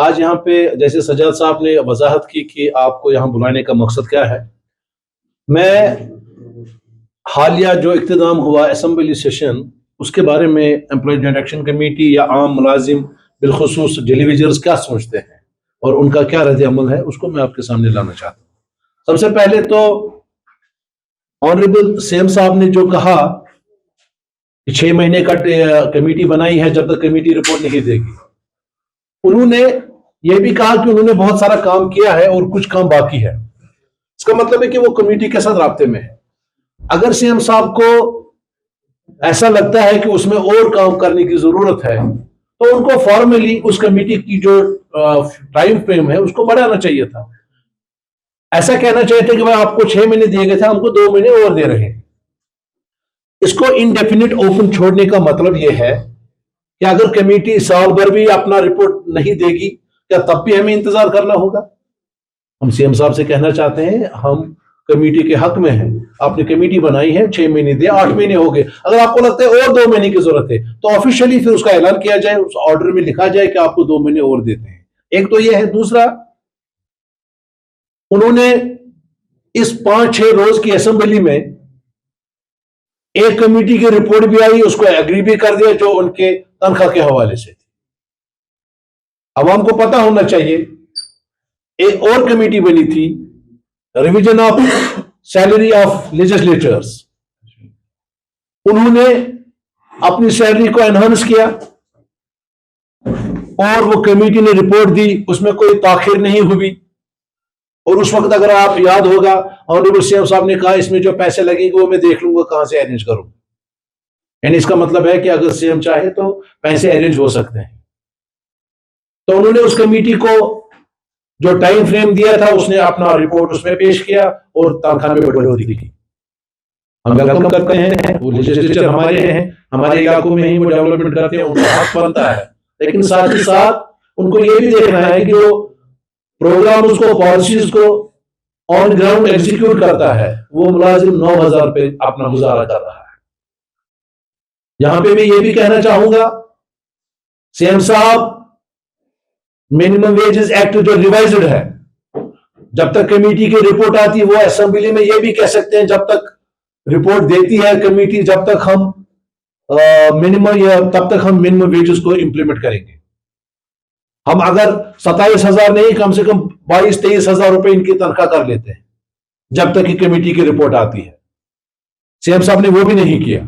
आज यहाँ पे जैसे सजाद साहब ने वजाहत की कि आपको यहाँ बुलाने का मकसद क्या है, मैं हालिया जो इख्तिताम हुआ असेंबली सेशन उसके बारे में एम्प्लॉय जॉइंट एक्शन कमेटी या आम मुलाजिम बिलखुसूस टेलीविजर्स क्या सोचते हैं और उनका क्या रद्द अमल है, उसको मैं आपके सामने लाना चाहता हूँ। सबसे पहले तो ऑनरेबल सीएम साहब ने जो कहा कि 6 महीने का कमेटी बनाई है, जब तक कमेटी रिपोर्ट नहीं देगी। उन्होंने ये भी कहा कि उन्होंने बहुत सारा काम किया है और कुछ काम बाकी है। इसका मतलब है कि वो कमेटी के साथ राब्ते में है। अगर सीएम साहब को ऐसा लगता है कि उसमें और काम करने की जरूरत है तो उनको फॉर्मली उस कमेटी की जो टाइम फ्रेम है उसको बढ़ाना चाहिए था। ऐसा कहना चाहिए था कि भाई आपको 6 महीने दिए गए थे, हमको 2 महीने और दे रहे हैं। इसको इनडेफिनिट ओपन छोड़ने का मतलब यह है कि अगर कमेटी साल भर भी अपना रिपोर्ट नहीं देगी, क्या तब भी हमें इंतजार करना होगा? हम सीएम साहब से कहना चाहते हैं, हम कमेटी के हक में हैं। आपने कमेटी बनाई है, 6 महीने दिए, 8 महीने हो गए। अगर आपको लगता है और 2 महीने की जरूरत है तो ऑफिशियली फिर उसका ऐलान किया जाए, उस ऑर्डर में लिखा जाए कि आपको 2 महीने और देते हैं। एक तो यह है। दूसरा, उन्होंने इस 5-6 रोज की असेंबली में एक कमेटी की रिपोर्ट भी आई, उसको एग्री भी कर दिया जो उनके तनख्वाह के हवाले से थी। अवाम को पता होना चाहिए, एक और कमेटी बनी थी, revision of salary of legislators. उन्होंने अपनी सैलरी को एनहांस किया और वो कमेटी ने रिपोर्ट दी, उसमें कोई ताखिर नहीं हुई। और उस वक्त अगर आप याद होगा, ऑनरेबल सीएम साहब ने कहा इसमें जो पैसे लगेंगे वो मैं देख लूंगा कहां से अरेंज करूं। यानी इसका मतलब है कि अगर सीएम चाहे तो पैसे अरेंज हो सकते हैं। तो उन्होंने उस कमेटी को जो टाइम फ्रेम दिया था, उसने अपना रिपोर्ट उसमें पेश किया और तनख्वाह में बढ़ोतरी की। हम वेलकम करते हैं, वो लेजिस्लेचर हमारे हैं, हमारे इलाकों में ही वो डेवलपमेंट करते हैं, उनका हक बनता है। लेकिन साथ ही साथ उनको ये भी देखना है कि जो प्रोग्राम उसको, पॉलिसीज को ऑन ग्राउंड एग्जीक्यूट करता है, वो मुलाजिम 9,000 पे अपना गुजारा कर रहा है। यहां पे मैं ये भी कहना चाहूंगा, सीएम साहब मिनिमम वेजेस एक्ट जो रिवाइज्ड है, जब तक कमेटी की रिपोर्ट आती है, वो असेंबली में ये भी कह सकते हैं जब तक रिपोर्ट देती है कमेटी, जब तक हम तब तक हम मिनिमम वेजेस को इंप्लीमेंट करेंगे। हम अगर 27,000 नहीं, कम से कम 22-23,000 रुपए इनकी तनख्वाह कर लेते हैं जब तक कि कमेटी की रिपोर्ट आती है। सीएम साहब ने वो भी नहीं किया।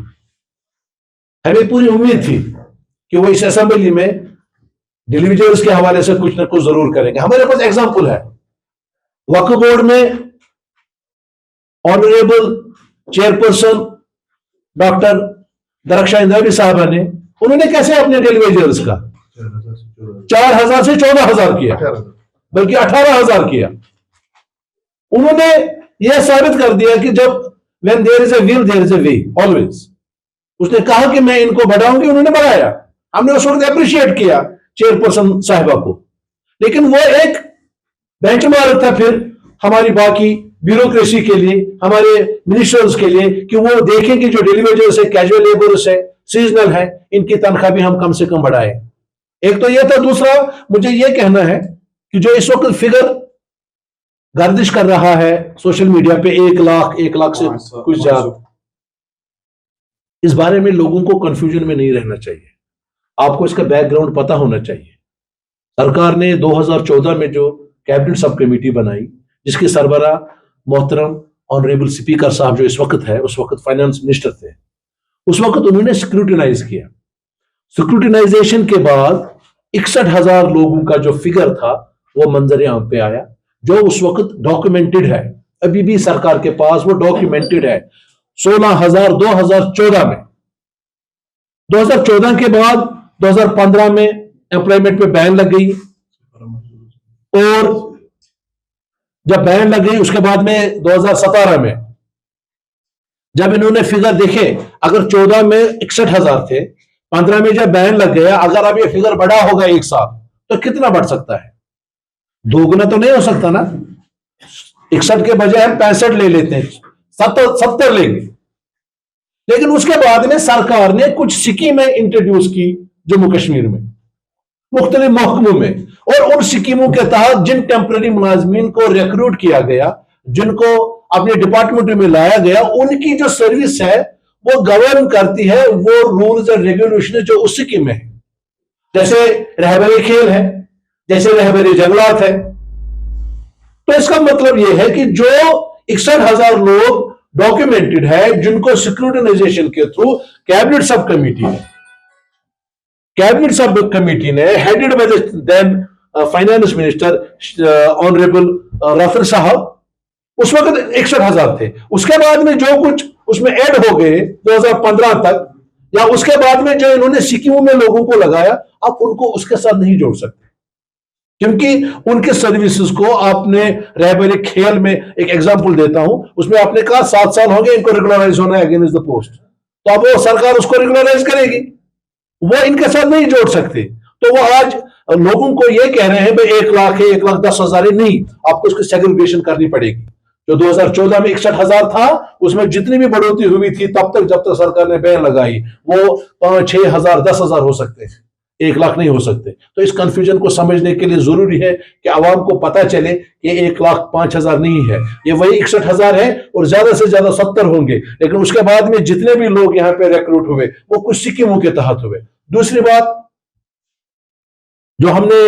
हमें पूरी उम्मीद थी कि वो इस असेंबली में डिलीवरीज के हवाले से कुछ ना कुछ जरूर करेंगे। हमारे पास एग्जांपल है, वक्फ बोर्ड में ऑनरेबल चेयरपर्सन डॉक्टर दरख्शां इंद्रावी साहबा ने, उन्होंने कैसे अपने डिलीवरीज का 4,000 से 14,000 किया, बल्कि 18,000 किया। उन्होंने यह साबित कर दिया कि जब when there is a will there is a way always। उसने कहा कि मैं इनको बढ़ाऊंगी, उन्होंने बढ़ाया। हमने उस वक्त अप्रिशिएट किया चेयरपर्सन साहिबा को। लेकिन वो एक बेंचमार्क था फिर हमारी बाकी ब्यूरोक्रेसी के लिए, हमारे मिनिस्टर्स के लिए, कि वो देखें कि जो डिलीवरीज है, कैजुअल लेबर्स है, सीजनल है, इनकी तनख्वाह भी हम कम से कम बढ़ाए। एक तो यह था। दूसरा, मुझे यह कहना है कि जो इस वक्त फिगर गर्दिश कर रहा है सोशल मीडिया पे, 1 लाख से कुछ ज्यादा, इस बारे में लोगों को कंफ्यूजन में नहीं रहना चाहिए। आपको इसका बैकग्राउंड पता होना चाहिए। सरकार ने 2014 में जो कैबिनेट सब कमेटी बनाई, जिसके सरबरा मोहतरम ऑनरेबल स्पीकर साहब जो इस वक्त है, उस वक्त फाइनेंस मिनिस्टर थे, उस वक्त उन्होंने स्क्रूटिनाइज किया। स्क्रूटिनाइजेशन के बाद 61,000 लोगों का जो फिगर था वो मंजर आम पे आया, जो उस वक्त डॉक्यूमेंटेड है। अभी भी सरकार के पास वो डॉक्यूमेंटेड है। 16,000 2014 में, 2014 के बाद 2015 में एम्प्लॉयमेंट पे बैन लग गई, और जब बैन लग गई उसके बाद में 2017 में जब इन्होंने फिगर देखे, अगर 14 में 61,000 थे, 15 में जब बैन लग गया, अगर अब ये फिगर बढ़ा होगा एक साथ तो कितना बढ़ सकता है? दोगुना तो नहीं हो सकता ना। 61 के बजाय हम 65 ले लेते हैं, 70 लेंगे। लेकिन उसके बाद में सरकार ने कुछ स्कीमें इंट्रोड्यूस की जम्मू कश्मीर में। मुख्तलिफ महकमों में, और उन स्कीमों के तहत जिन टेम्पररी मुलाजमीन को रिक्रूट किया गया, जिनको अपने डिपार्टमेंट में लाया गया, उनकी जो सर्विस है वो गवर्न करती है वो रूल्स एंड रेगुलेशन जो उस स्कीम में है। जैसे रहबरी खेल है, जैसे रहबरी जंगलात है। तो इसका मतलब यह है कि जो 61,000 लोग डॉक्यूमेंटेड है, जिनको स्क्रूटिनाइजेशन के थ्रू कैबिनेट सब कमेटी ने headed by the then finance minister honourable राफिल साहब, उस वक्त 61,000 थे। उसके बाद में जो कुछ उसमें ऐड हो गए 2015 तक, या उसके बाद में जो इन्होंने स्कीमों में लोगों को लगाया, आप उनको उसके साथ नहीं जोड़ सकते, क्योंकि उनके सर्विसेज को आपने रहबरी खेल में एक एग्जांपल देता हूं, उसमें आपने कहा 7 साल हो गए इनको रेगुलराइज होना है अगेंस्ट द पोस्ट, तो अब वो सरकार उसको रेगुलराइज करेगी, वो इनके साथ नहीं जोड़ सकते। तो वो आज लोगों को ये कह रहे हैं भाई 1 लाख है, 1,10,000 है, नहीं, आपको उसकी सेग्रीगेशन करनी पड़ेगी। जो 2014 में 61,000 था, उसमें जितनी भी बढ़ोतरी हुई थी तब तक, जब तक सरकार ने बैन लगाई, वो 5, 6,000, 10,000 हो सकते हैं, 1 लाख नहीं हो सकते। तो इस कंफ्यूजन को समझने के लिए जरूरी है कि आवाम को पता चले कि 1,05,000 नहीं है, ये वही 61,000 है, और ज्यादा से ज्यादा 70 होंगे। लेकिन उसके बाद में जितने भी लोग यहाँ पे रिक्रूट हुए वो कुछ स्कीमों के तहत हुए। दूसरी बात जो हमने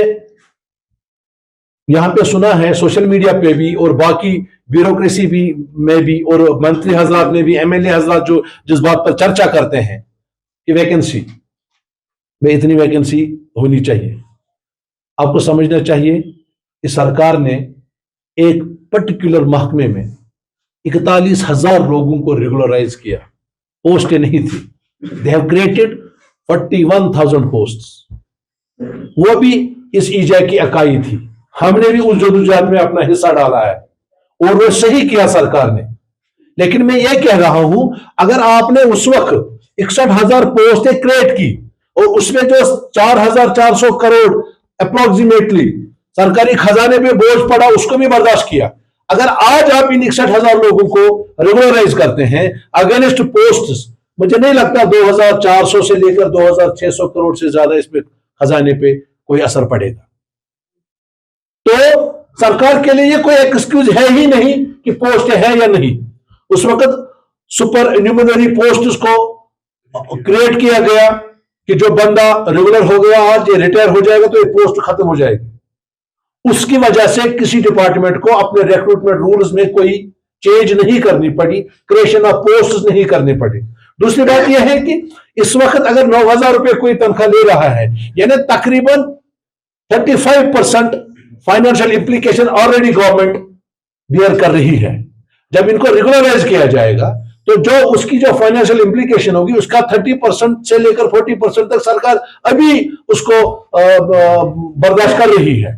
यहां पे सुना है सोशल मीडिया पे भी और बाकी ब्यूरोक्रेसी भी में भी, और मंत्री हजरात में भी, एमएलए हजरात जो जिस बात पर चर्चा करते हैं कि वैकेंसी में इतनी वैकेंसी होनी चाहिए, आपको समझना चाहिए कि सरकार ने एक पर्टिकुलर महकमे में 41,000 लोगों को रेगुलराइज किया, पोस्टें नहीं थी। दे हैव क्रिएटेड 41,000 पोस्ट्स, वो भी इस ईजा की इकाई थी। हमने भी उस जदोजहद में अपना हिस्सा डाला है और वो सही किया सरकार ने। लेकिन मैं ये कह रहा हूं, अगर आपने उस वक्त 61,000 पोस्टें क्रिएट की और उसमें जो 4,400 करोड़ अप्रोक्सीमेटली सरकारी खजाने पे बोझ पड़ा, उसको भी बर्दाश्त किया। अगर आज आप इन 61,000 लोगों को रेगुलराइज करते हैं अगेंस्ट पोस्ट, मुझे नहीं लगता 2,400 से लेकर 2,600 करोड़ से ज्यादा इसमें खजाने पे कोई असर पड़ेगा। तो सरकार के लिए ये कोई एक्सक्यूज है ही नहीं कि पोस्ट है या नहीं। उस वक्त सुपर न्यूमररी पोस्ट को क्रिएट किया गया कि जो बंदा रेगुलर हो गया आज, ये रिटायर हो जाएगा तो ये पोस्ट खत्म हो जाएगी। उसकी वजह से किसी डिपार्टमेंट को अपने रिक्रूटमेंट रूल्स में कोई चेंज नहीं करनी पड़ी, क्रिएशन ऑफ पोस्ट नहीं करनी पड़ी। दूसरी बात यह है कि इस वक्त अगर 9,000 रुपए कोई तनख्वाह ले रहा है, यानी तकरीबन 35% financial implication already government bear कर रही है। जब इनको रेगुलराइज किया जाएगा तो जो उसकी जो फाइनेंशियल इंप्लीकेशन होगी उसका 30% से लेकर 40% तक सरकार अभी उसको बर्दाश्त कर रही है।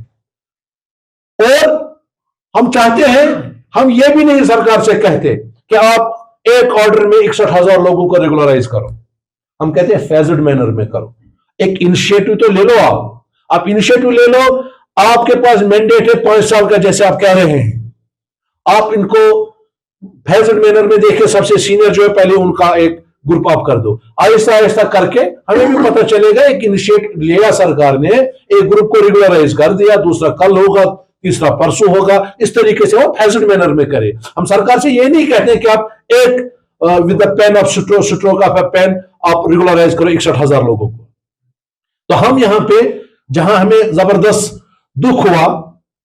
और हम चाहते हैं, हम ये भी नहीं सरकार से कहते कि आप एक ऑर्डर में 61,000 लोगों को रेगुलराइज करो, हम कहते हैं फेज्ड मैनर में करो। एक इनिशिएटिव तो ले लो, आप इनिशिएटिव ले लो, आपके पास मैंडेट है 5 साल का, जैसे आप कह रहे हैं, आप इनको फेज्ड मैनर में देखिए, सबसे सीनियर जो है पहले उनका एक ग्रुप आप कर दो, आहिस्ता आहिस्ता करके हमें भी पता चलेगा। एक इनिशिएटिव लिया सरकार ने, एक ग्रुप को रेगुलराइज कर दिया, दूसरा कल होगा, तीसरा परसों होगा, इस तरीके से वो फेज्ड मैनर में करे। हम सरकार से ये नहीं कहते कि आप एक with the pen of stroke of a pen आप रेगुलराइज करो 61,000 लोगों को। तो हम यहां पे, जहां हमें जबरदस्त दुख हुआ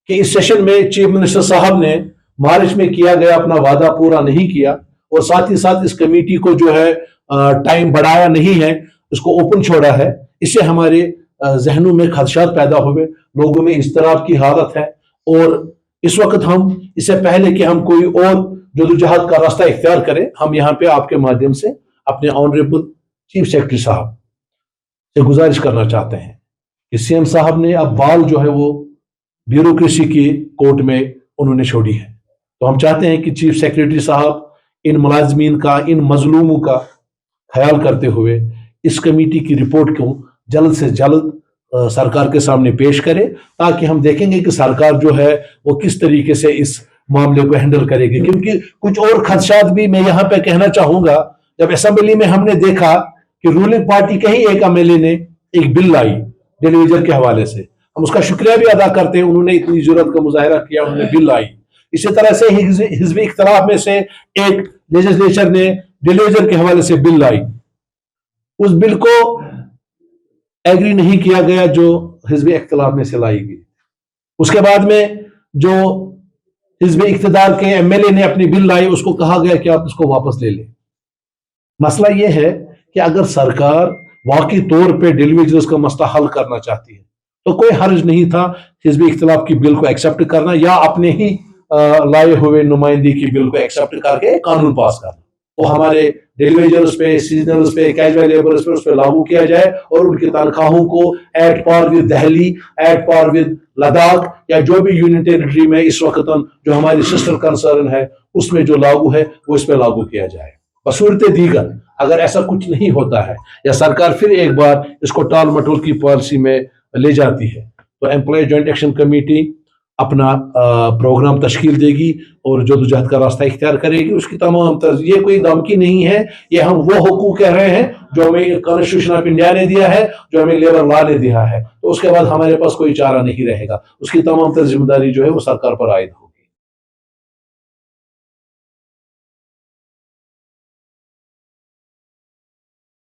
कि इस सेशन में चीफ मिनिस्टर साहब ने मार्च में किया गया अपना वादा पूरा नहीं किया, और साथ ही साथ इस कमेटी को जो है टाइम बढ़ाया नहीं है, इसको ओपन छोड़ा है। इससे हमारे जहनों में खदशात पैदा हुए, लोगों में इज़्तिराब की हालत है। और इस वक्त हम, इससे पहले कि हम कोई और जदोजहद का रास्ता इख्तियार करें, हम यहाँ पे आपके माध्यम से अपने ऑनरेबल चीफ सेक्रेटरी साहब से गुजारिश करना चाहते हैं कि सीएम साहब ने अब बाल जो है वो ब्यूरोक्रेसी की कोर्ट में उन्होंने छोड़ी है। तो हम चाहते हैं कि चीफ सेक्रेटरी साहब इन मुलाजमीन का, इन मजलूमों का ख्याल करते हुए इस कमेटी की रिपोर्ट को जल्द से जल्द सरकार के सामने पेश करें, ताकि हम देखेंगे कि सरकार जो है वो किस तरीके से इस मामले को हैंडल करेगी। क्योंकि कुछ और खदशात भी मैं यहाँ पे कहना चाहूंगा। जब असेंबली में हमने देखा कि रूलिंग पार्टी के ही एक एमएलए ने एक बिल लाई डेली वेजर के हवाले से। हम उसका शुक्रिया भी अदा करते हैं, उन्होंने इतनी जरूरत का मुजाहिरा किया, उन्होंने बिल लाई। इसी तरह से हिज़्ब इख्तिलाफ में से एक लेजिस्लेचर ने डेली वेजर के हवाले से बिल लाई। उस बिल को एग्री नहीं किया गया जो हिज़्ब इख्तिलाफ में से लाई गई। उसके बाद में जो हिज़्ब इख्तिदार के एमएलए ने अपनी बिल लाई, उसको कहा गया कि आप इसको वापस ले लें। मसला यह है कि अगर सरकार वाकई तौर पे डेली वेजर्स का मसला हल करना चाहती है तो कोई हर्ज नहीं था हिज़्ब इख्तिलाफ की बिल को एक्सेप्ट करना या अपने ही लाए हुए नुमाइंदगी की बिल को एक्सेप्ट करके कानून पास करना। वो हमारे डेली वेजर्स पे, सीजनल्स पे, कैजुअल लेबर्स पे उस पर लागू किया जाए और उनकी तनख्वाहों को at par with Delhi, at par with Ladakh या जो भी यूनियन टेरिटरी में इस वक्त जो हमारी सिस्टर कंसर्न है उसमें जो लागू है वो इस पर लागू किया जाए। बसूरत दीगर अगर ऐसा कुछ नहीं होता है या सरकार फिर एक बार इसको टाल मटोल की पॉलिसी में ले जाती है तो एम्प्लॉय जॉइंट एक्शन कमेटी अपना प्रोग्राम तश्कील देगी और जदोजहद का रास्ता इख्तियार करेगी। उसकी तमाम ये कोई धमकी नहीं है, ये हम वो हुकूक कह रहे हैं जो हमें कॉन्स्टिट्यूशन ऑफ इंडिया ने दिया है, जो हमें लेबर लॉ ने दिया है। तो उसके बाद हमारे पास कोई चारा नहीं रहेगा, उसकी तमाम जिम्मेदारी जो है वो सरकार पर आयद हो।